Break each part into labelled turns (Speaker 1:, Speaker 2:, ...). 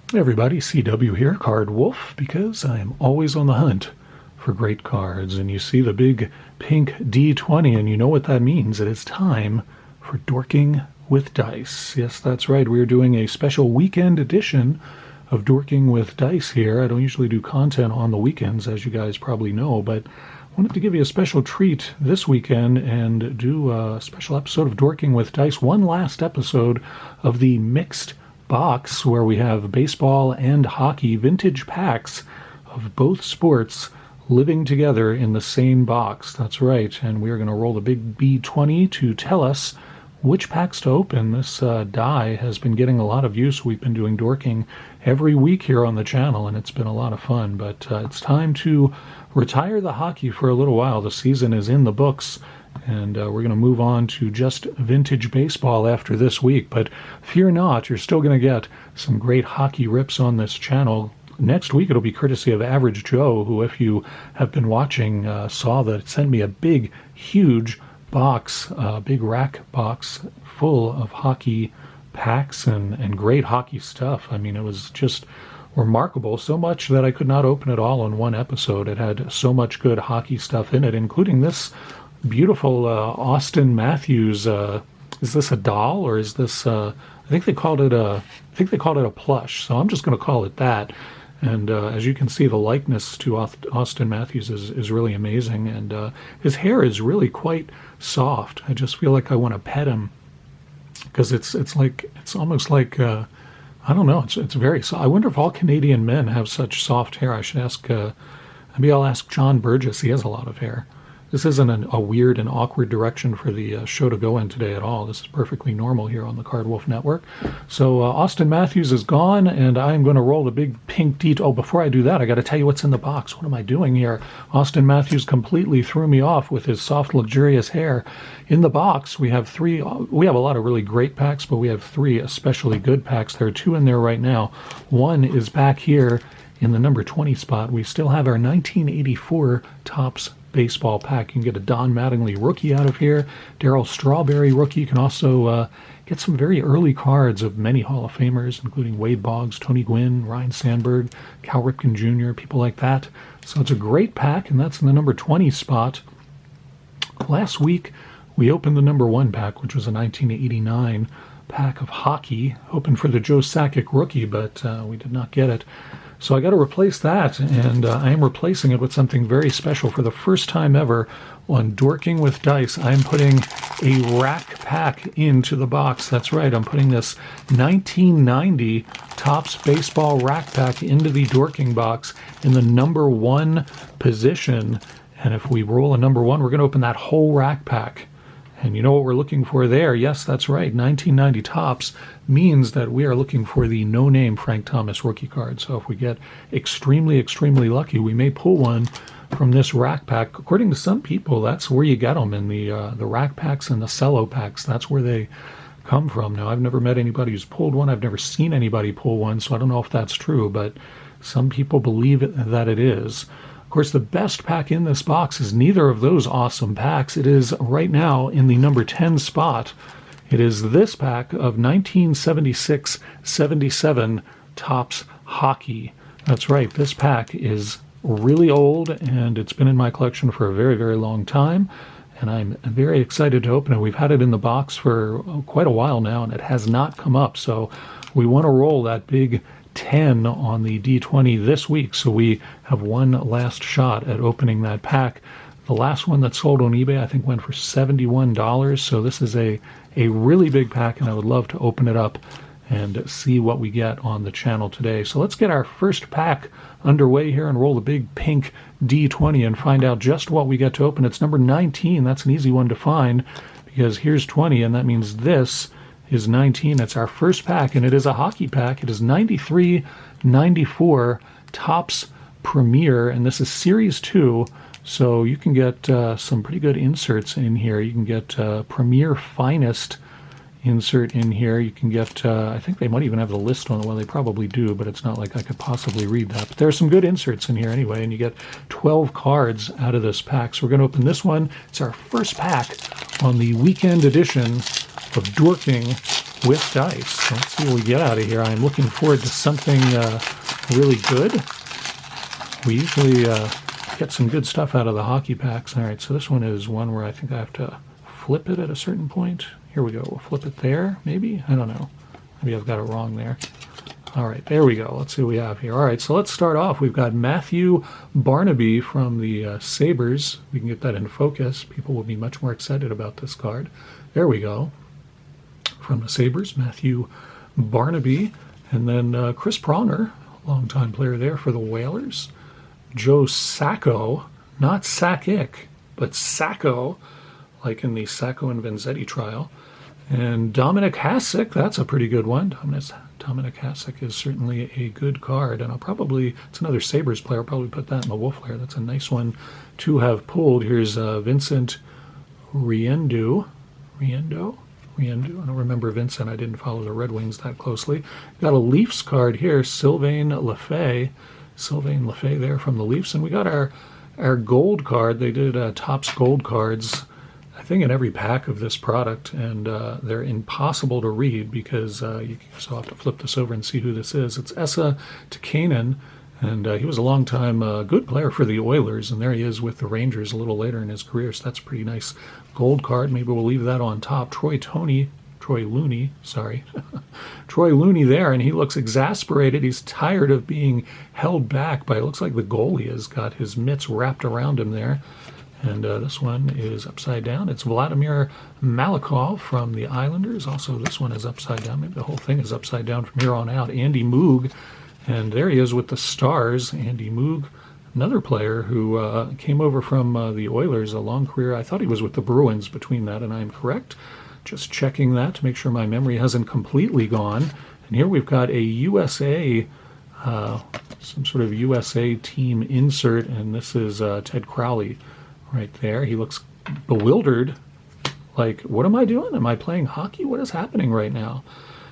Speaker 1: Hey everybody, CW here, Card Wolf, because I am always on the hunt for great cards. And you see the big pink D20, and you know what that means. It is time for Dorking with Dice. Yes, that's right. We are doing a special weekend edition of Dorking with Dice here. I don't usually do content on the weekends, as you guys probably know, but I wanted to give you a special treat this weekend and do a special episode of Dorking with Dice. One last episode of the mixed box where we have baseball and hockey vintage packs of both sports living together in the same box. That's right, and we are going to roll the big B20 to tell us which packs to open. This die has been getting a lot of use. We've been doing Dorking every week here on the channel, and it's been a lot of fun, but it's time to retire the hockey for a little while. The season is in the books, and we're going to move on to just vintage baseball after this week. But fear not, you're still going to get some great hockey rips on this channel. Next week it'll be courtesy of Average Joe, who, if you have been watching, saw that it sent me a big, huge box, big rack box full of hockey packs and great hockey stuff. I mean, it was just remarkable, so much that I could not open it all in one episode. It had so much good hockey stuff in it, including this beautiful Austin Matthews. Is this a doll, or is this? I think they called it a plush. So I'm just going to call it that. And as you can see, the likeness to Austin Matthews is really amazing, and his hair is really quite soft. I just feel like I want to pet him because it's almost like I don't know. It's very soft. I wonder if all Canadian men have such soft hair. I should ask. Maybe I'll ask John Burgess. He has a lot of hair. This isn't a weird and awkward direction for the show to go in today at all. This is perfectly normal here on the Card Wolf Network. So Austin Matthews is gone, and I'm going to roll the big pink D. Oh, before I do that, I got to tell you what's in the box. What am I doing here? Austin Matthews completely threw me off with his soft, luxurious hair. In the box, we have three. We have a lot of really great packs, but we have three especially good packs. There are two in there right now. One is back here in the number 20 spot. We still have our 1984 Topps baseball pack. You can get a Don Mattingly rookie out of here, Darryl Strawberry rookie. You can also get some very early cards of many Hall of Famers, including Wade Boggs, Tony Gwynn, Ryan Sandberg, Cal Ripken Jr., people like that. So it's a great pack, and that's in the number 20 spot. Last week, we opened the number 1 pack, which was a 1989 pack of hockey, hoping for the Joe Sakic rookie, but we did not get it. So I got to replace that, and I am replacing it with something very special. For the first time ever on Dorking with Dice, I'm putting a rack pack into the box. That's right, I'm putting this 1990 Topps Baseball rack pack into the Dorking box in the number 1 position. And if we roll a number 1, we're going to open that whole rack pack. And you know what we're looking for there? Yes, that's right. 1990 Topps means that we are looking for the no-name Frank Thomas rookie card. So if we get extremely, extremely lucky, we may pull one from this rack pack. According to some people, that's where you get them, in the rack packs and the cello packs. That's where they come from. Now, I've never met anybody who's pulled one. I've never seen anybody pull one, so I don't know if that's true, but some people believe that it is. Of course, the best pack in this box is neither of those awesome packs. It is right now in the number 10 spot. It is this pack of 1976-77 Topps Hockey. That's right, this pack is really old, and it's been in my collection for a very, very long time, and I'm very excited to open it. We've had it in the box for quite a while now, and it has not come up, so we want to roll that big 10 on the D20 this week, so we have one last shot at opening that pack. The last one that sold on eBay, I think, went for $71, so this is a really big pack, and I would love to open it up and see what we get on the channel today. So let's get our first pack underway here and roll the big pink D20 and find out just what we get to open. It's number 19. That's an easy one to find because here's 20, and that means this is 19. It's our first pack, and it is a hockey pack. It is 93-94 Topps Premier, and this is Series 2, so you can get some pretty good inserts in here. You can get Premier Finest insert in here. You can get, I think they might even have the list on it. Well, they probably do, but it's not like I could possibly read that. But there are some good inserts in here anyway, and you get 12 cards out of this pack. So we're going to open this one. It's our first pack on the weekend edition of Dorking with dice. So let's see what we get out of here. I'm looking forward to something really good. We usually get some good stuff out of the hockey packs. All right, so this one is one where I think I have to flip it at a certain point. Here we go. We'll flip it there, maybe? I don't know. Maybe I've got it wrong there. All right, there we go. Let's see what we have here. All right, so let's start off. We've got Matthew Barnaby from the Sabres. We can get that in focus. People will be much more excited about this card. There we go. From the Sabres, Matthew Barnaby. And then Chris Pronger, longtime player there for the Whalers. Joe Sacco, not Sakic, but Sacco, like in the Sacco and Vanzetti trial. And Dominic Hasek, that's a pretty good one. Dominic Hasek is certainly a good card, and it's another Sabres player. I'll probably put that in the Wolf layer. That's a nice one to have pulled. Here's Vincent Riendeau. Riendeau? I don't remember Vincent. I didn't follow the Red Wings that closely. Got a Leafs card here, Sylvain Lefebvre. Sylvain Lefebvre there from the Leafs. And we got our gold card. They did Topps gold cards, I think, in every pack of this product, and they're impossible to read because you so have to flip this over and see who this is. It's Esa Takanen, and he was a long-time good player for the Oilers, and there he is with the Rangers a little later in his career, so that's a pretty nice gold card. Maybe we'll leave that on top. Troy Looney there, and he looks exasperated. He's tired of being held back by, it looks like the goalie has got his mitts wrapped around him there. And this one is upside down. It's Vladimir Malakov from the Islanders. Also, this one is upside down. Maybe the whole thing is upside down from here on out. Andy Moog, and there he is with the Stars. Andy Moog, another player who came over from the Oilers, a long career. I thought he was with the Bruins between that, and I am correct. Just checking that to make sure my memory hasn't completely gone. And here we've got a USA, some sort of USA team insert, and this is Ted Crowley. Right there. He looks bewildered. Like, what am I doing? Am I playing hockey? What is happening right now?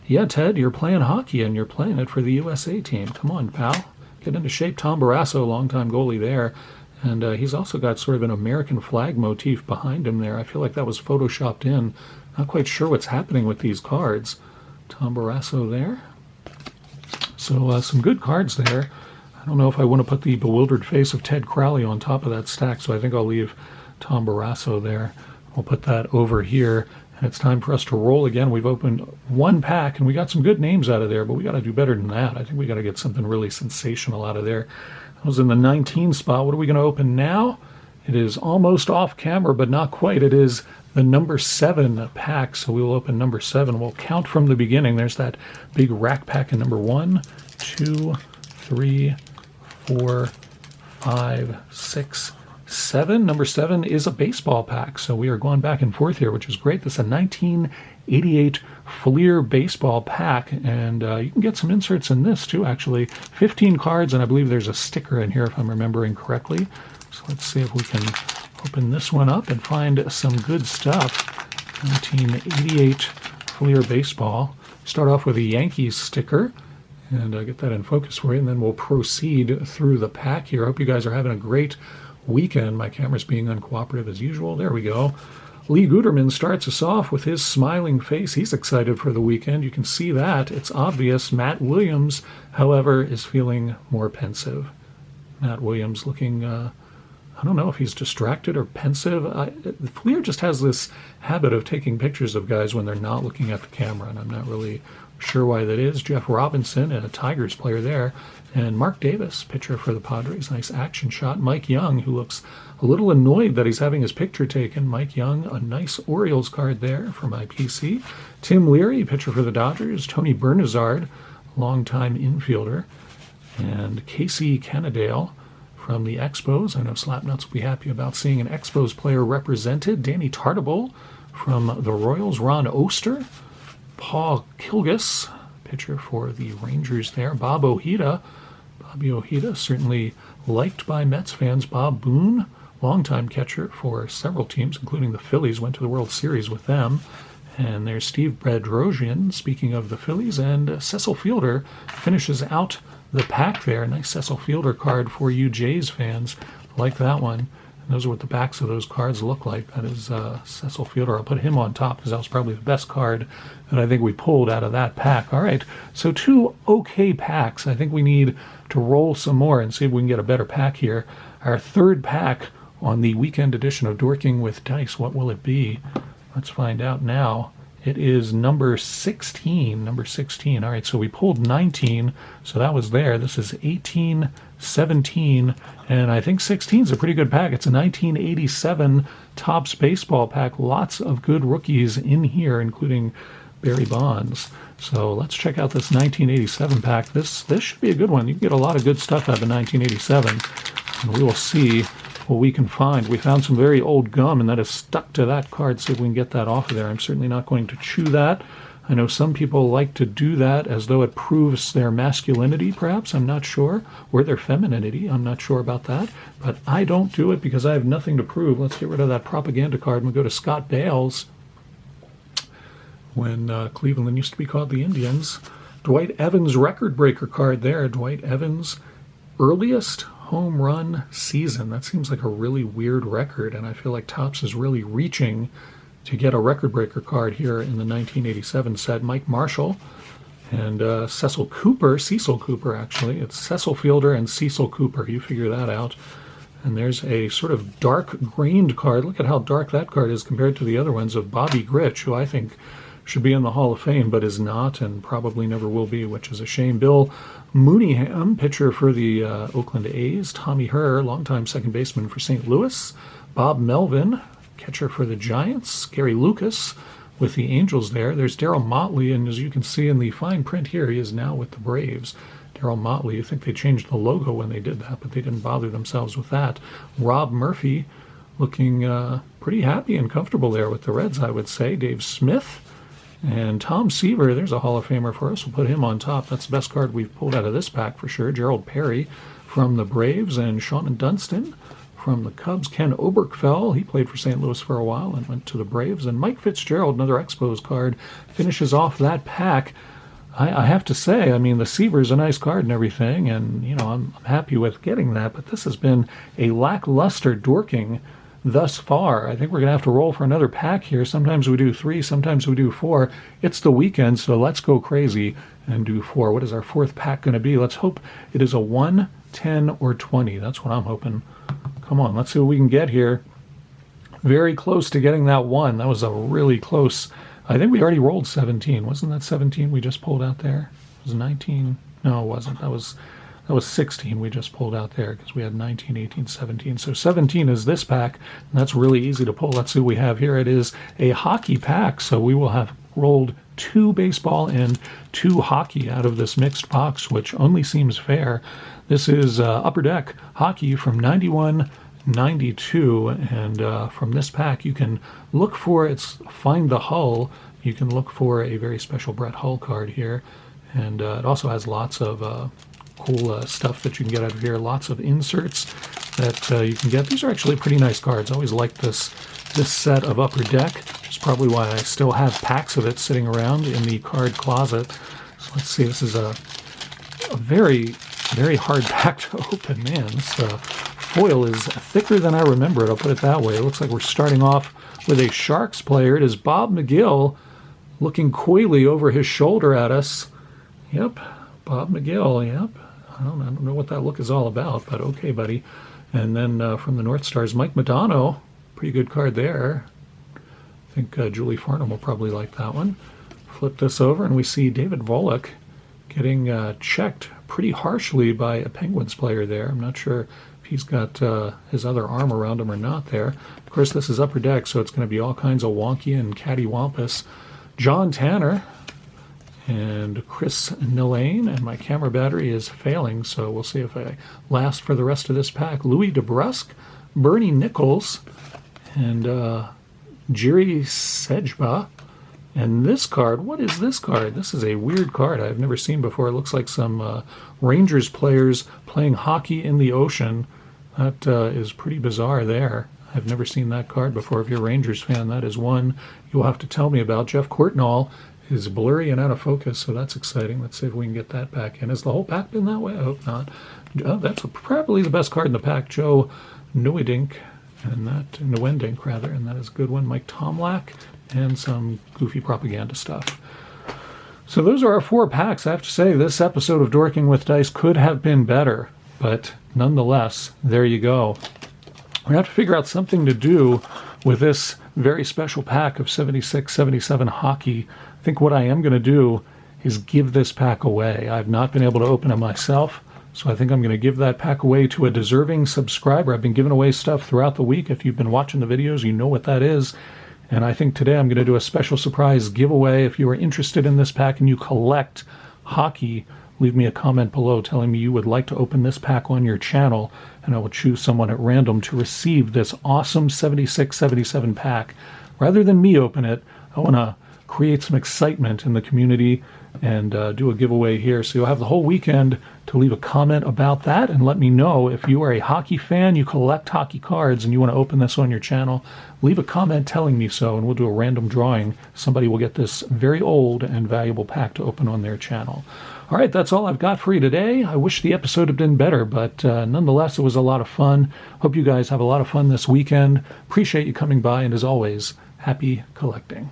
Speaker 1: Yeah, Ted, you're playing hockey, and you're playing it for the USA team. Come on, pal. Get into shape. Tom Barrasso, longtime goalie there. And he's also got sort of an American flag motif behind him there. I feel like that was photoshopped in. Not quite sure what's happening with these cards. Tom Barrasso there. So some good cards there. I don't know if I want to put the bewildered face of Ted Crowley on top of that stack, so I think I'll leave Tom Barrasso there. We'll put that over here, and it's time for us to roll again. We've opened one pack, and we got some good names out of there, but we got to do better than that. I think we got to get something really sensational out of there. That was in the 19 spot. What are we going to open now? It is almost off camera, but not quite. It is the number 7 pack, so we will open number 7. We'll count from the beginning. There's that big rack pack in number 1, 2, 3, 4, 5, 6, 7. Number 7 is a baseball pack, so we are going back and forth here, which is great. This is a 1988 Fleer baseball pack, and you can get some inserts in this too, actually. 15 cards, and I believe there's a sticker in here if I'm remembering correctly. So let's see if we can open this one up and find some good stuff. 1988 Fleer baseball. Start off with a Yankees sticker. And get that in focus for you, and then we'll proceed through the pack here. I hope you guys are having a great weekend. My camera's being uncooperative as usual. There we go. Lee Guterman starts us off with his smiling face. He's excited for the weekend. You can see that. It's obvious. Matt Williams, however, is feeling more pensive. Matt Williams looking, I don't know if he's distracted or pensive. Fleer just has this habit of taking pictures of guys when they're not looking at the camera, and I'm not really sure why that is. Jeff Robinson, a Tigers player there, and Mark Davis, pitcher for the Padres. Nice action shot. Mike Young, who looks a little annoyed that he's having his picture taken. Mike Young, a nice Orioles card there for my PC. Tim Leary, pitcher for the Dodgers. Tony Bernazard, longtime infielder. And Casey Cannadale from the Expos. I know Slapnuts will be happy about seeing an Expos player represented. Danny Tartabull from the Royals. Ron Oster. Paul Kilgus, pitcher for the Rangers there. Bobby Ojeda, certainly liked by Mets fans. Bob Boone, longtime catcher for several teams, including the Phillies, went to the World Series with them. And there's Steve Bedrosian, speaking of the Phillies, and Cecil Fielder finishes out the pack there. Nice Cecil Fielder card for you Jays fans. Like that one. And those are what the backs of those cards look like. That is Cecil Fielder. I'll put him on top because that was probably the best card that I think we pulled out of that pack. All right, so 2 okay packs. I think we need to roll some more and see if we can get a better pack here. Our 3rd pack on the weekend edition of Dorking with Dice. What will it be? Let's find out now. It is number 16. Number 16. All right, so we pulled 19, so that was there. This is 18, 17, and I think 16 is a pretty good pack. It's a 1987 Topps baseball pack. Lots of good rookies in here, including Barry Bonds. So let's check out this 1987 pack. This should be a good one. You can get a lot of good stuff out of 1987, and we will see what we can find. We found some very old gum, and that is stuck to that card. See if we can get that off of there. I'm certainly not going to chew that. I know some people like to do that as though it proves their masculinity, perhaps. I'm not sure. Or their femininity. I'm not sure about that. But I don't do it because I have nothing to prove. Let's get rid of that propaganda card and we'll go to Scott Bales. When Cleveland used to be called the Indians. Dwight Evans record breaker card there. Dwight Evans, earliest home run season. That seems like a really weird record, and I feel like Topps is really reaching to get a record breaker card here in the 1987 set. Mike Marshall and Cecil Cooper actually. It's Cecil Fielder and Cecil Cooper. You figure that out. And there's a sort of dark grained card. Look at how dark that card is compared to the other ones of Bobby Grich, who I think should be in the Hall of Fame, but is not and probably never will be, which is a shame. Bill Mooneyham, pitcher for the Oakland A's. Tommy Herr, longtime second baseman for St. Louis. Bob Melvin, catcher for the Giants. Gary Lucas with the Angels there. There's Darryl Motley, and as you can see in the fine print here, he is now with the Braves. Darryl Motley, you think they changed the logo when they did that, but they didn't bother themselves with that. Rob Murphy looking pretty happy and comfortable there with the Reds, I would say. Dave Smith. And Tom Seaver, there's a Hall of Famer for us. We'll put him on top. That's the best card we've pulled out of this pack for sure. Gerald Perry from the Braves and Sean Dunston from the Cubs. Ken Oberkfell, he played for St. Louis for a while and went to the Braves. And Mike Fitzgerald, another Expos card, finishes off that pack. I have to say, I mean, the Seaver's a nice card and everything, and, you know, I'm happy with getting that. But this has been a lackluster Dorking thus far. I think we're going to have to roll for another pack here. Sometimes we do 3, sometimes we do 4. It's the weekend, so let's go crazy and do 4. What is our 4th pack going to be? Let's hope it is a 1, 10, or 20. That's what I'm hoping. Come on, let's see what we can get here. Very close to getting that 1. That was a really close. I think we already rolled 17. Wasn't that 17 we just pulled out there? It was 19. No, it wasn't. That was 16 we just pulled out there because we had 19, 18, 17. So 17 is this pack, and that's really easy to pull. Let's see what we have here. It is a hockey pack, so we will have rolled 2 baseball and 2 hockey out of this mixed box, which only seems fair. This is Upper Deck Hockey from 91, 92, and from this pack you can look for, Find the Hull. You can look for a very special Brett Hull card here, and it also has lots of cool stuff that you can get out of here. Lots of inserts that you can get. These are actually pretty nice cards. I always like this set of Upper Deck. It's probably why I still have packs of it sitting around in the card closet. So let's see. This is a very, very hard pack to open. Man, this foil is thicker than I remember it. I'll put it that way. It looks like we're starting off with a Sharks player. It is Bob McGill looking coyly over his shoulder at us. Yep, Bob McGill, yep. I don't know what that look is all about, but okay, buddy. And then from the North Stars, Mike Modano. Pretty good card there. I think Julie Farnham will probably like that one. Flip this over, and we see David Volek getting checked pretty harshly by a Penguins player there. I'm not sure if he's got his other arm around him or not there. Of course, this is Upper Deck, so it's going to be all kinds of wonky and cattywampus. John Tanner and Chris Nillane, and my camera battery is failing, so we'll see if I last for the rest of this pack. Louis DeBrusque, Bernie Nichols, and Jiri Sejba. And this card, what is this card? This is a weird card I've never seen before. It looks like some Rangers players playing hockey in the ocean. That is pretty bizarre there. I've never seen that card before. If you're a Rangers fan, that is one you'll have to tell me about. Jeff Courtnall is blurry and out of focus, so that's exciting. Let's see if we can get that back in. Has the whole pack been that way? I hope not. That's probably the best card in the pack. Joe Newedink, and that in the Wendink rather, and that is a good one. Mike Tomlak, and some goofy propaganda stuff. So those are our 4 packs. I have to say, this episode of Dorking with Dice could have been better, but nonetheless, there you go. We have to figure out something to do with this very special pack of 76-77 hockey. I think what I am going to do is give this pack away. I've not been able to open it myself, so I think I'm going to give that pack away to a deserving subscriber. I've been giving away stuff throughout the week. If you've been watching the videos, you know what that is. And I think today I'm going to do a special surprise giveaway. If you are interested in this pack and you collect hockey, leave me a comment below telling me you would like to open this pack on your channel, and I will choose someone at random to receive this awesome 76-77 pack. Rather than me open it, I want to create some excitement in the community and do a giveaway here. So you'll have the whole weekend to leave a comment about that and let me know if you are a hockey fan, you collect hockey cards, and you want to open this on your channel. Leave a comment telling me so, and we'll do a random drawing. Somebody will get this very old and valuable pack to open on their channel. All right, that's all I've got for you today. I wish the episode had been better, but nonetheless, it was a lot of fun. Hope you guys have a lot of fun this weekend. Appreciate you coming by, and as always, happy collecting.